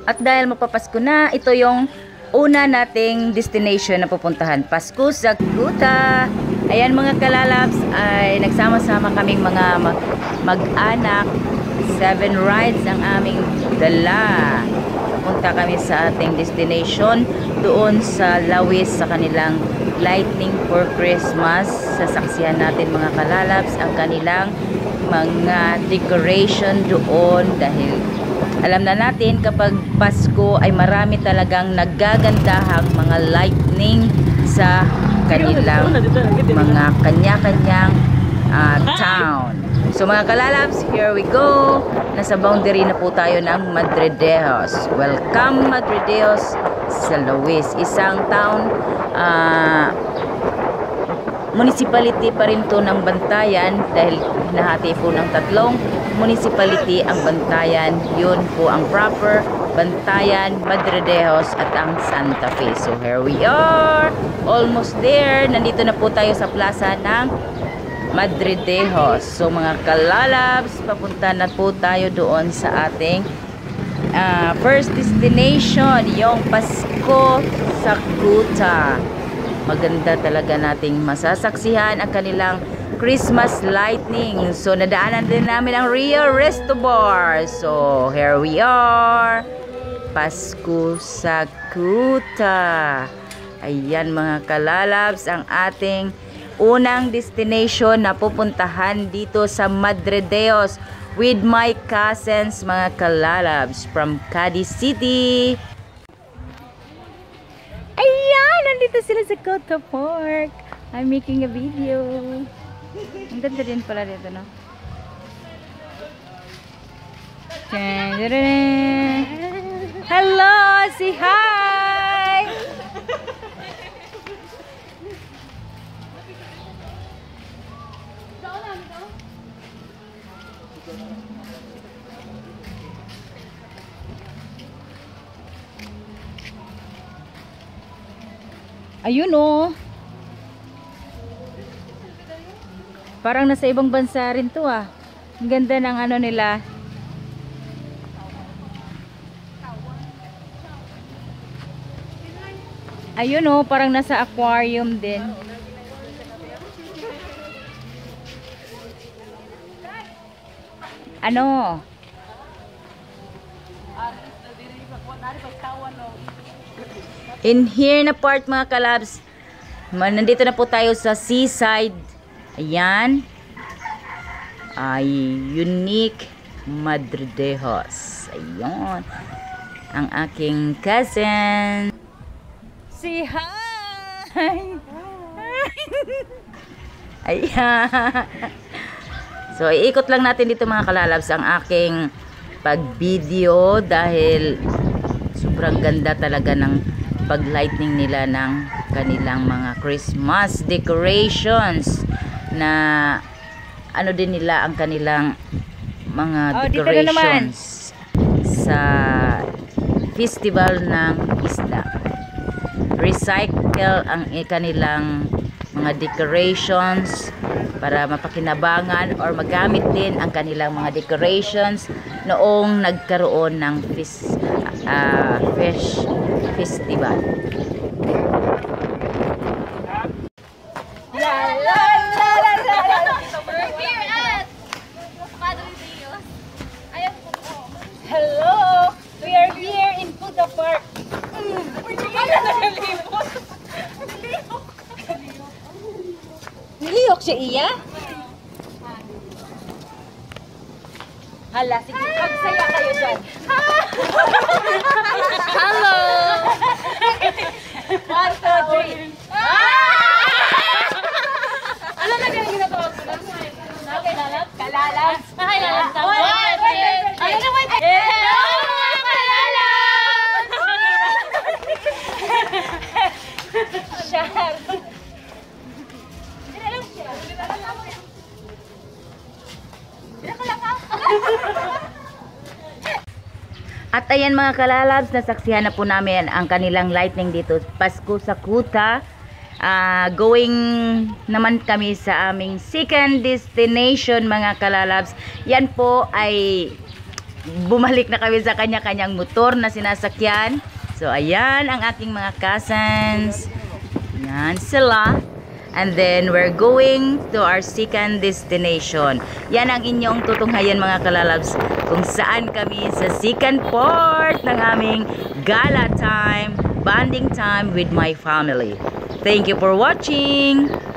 At dahil magpapasko na, ito yung una nating destination na pupuntahan. Pasko sa Kuta. Ayan mga kalalabs, ay nagsama-sama kaming mga mag-anak. 7 rides ang aming dala. Punta kami sa ating destination doon sa Lawis sa kanilang Lightning for Christmas. Sasaksihan natin mga kalalabs ang kanilang mga decoration doon dahil alam na natin kapag Pasko ay marami talagang naggagandahang mga lightning sa kanilang mga kanya-kanyang town. So mga kalalabs, here we go. Nasa boundary na po tayo ng Madridejos. Welcome Madridejos sa Lawis. Isang town, municipality pa rin to ng Bantayan dahil nahati po ng 3 municipality ang Bantayan. Yun po ang proper Bantayan, Madridejos at ang Santa Fe. So here we are, almost there. Nandito na po tayo sa plaza ng Madridejos. So mga kalalabs, papunta na po tayo doon sa ating first destination, yung Pasko sa Kuta. Maganda talaga nating masasaksihan ang kanilang Christmas lightning. So nadaanan din namin ang Rio Resto Bar. So here we are, Pasko sa Kuta. Ayan mga kalalabs, ang ating unang destination na pupuntahan dito sa Madridejos with my cousins mga kalalabs from Cadiz City. Ayan, nandito sila sa Coto Park. I'm making a video. Ang ganda din pala dito, no? Hello! Say hi! Ayun oh. Parang nasa ibang bansa rin to ah. Ang ganda ng ano nila. Ayun oh, parang nasa aquarium din. Ano? In here na part mga kalabs, nandito na po tayo sa seaside. Ayan. Ay, unique Madridejos. Ayan. Ang aking cousin. Say hi! Ayan. So, iikot lang natin dito mga kalalabs ang aking pag-video dahil sobrang ganda talaga ng pag-lightning nila ng kanilang mga Christmas decorations na ano din nila ang kanilang mga decorations sa festival ng isda. Recycle ang kanilang mga decorations para mapakinabangan or magamit din ang kanilang mga decorations noong nagkaroon ng fish festival. Hello! We are here in Kuta Park. Niliyok siya iya? Hala, sige, magsaya kayo dyan. Hello! 1, 2, 3. Ano na ganyan ginagawa ko? Okay, lalap? Kalalap? Okay, lalap. 1, 2, 3. Ano naman? Hello, mga kalalap! Shar! Dinalang siya. Dinalang ka? At ayan mga kalalabs, nasaksihan na po namin ang kanilang lightning dito, Pasko sa Kuta. Going naman kami sa aming second destination mga kalalabs. Yan po ay bumalik na kami sa kanya-kanyang motor na sinasakyan. So, ayan ang aking mga cousins. Yan sila. And then, we're going to our second destination. Yan ang inyong tutunghayan mga kalalabs kung saan kami sa second part ng aming gala time, bonding time with my family. Thank you for watching!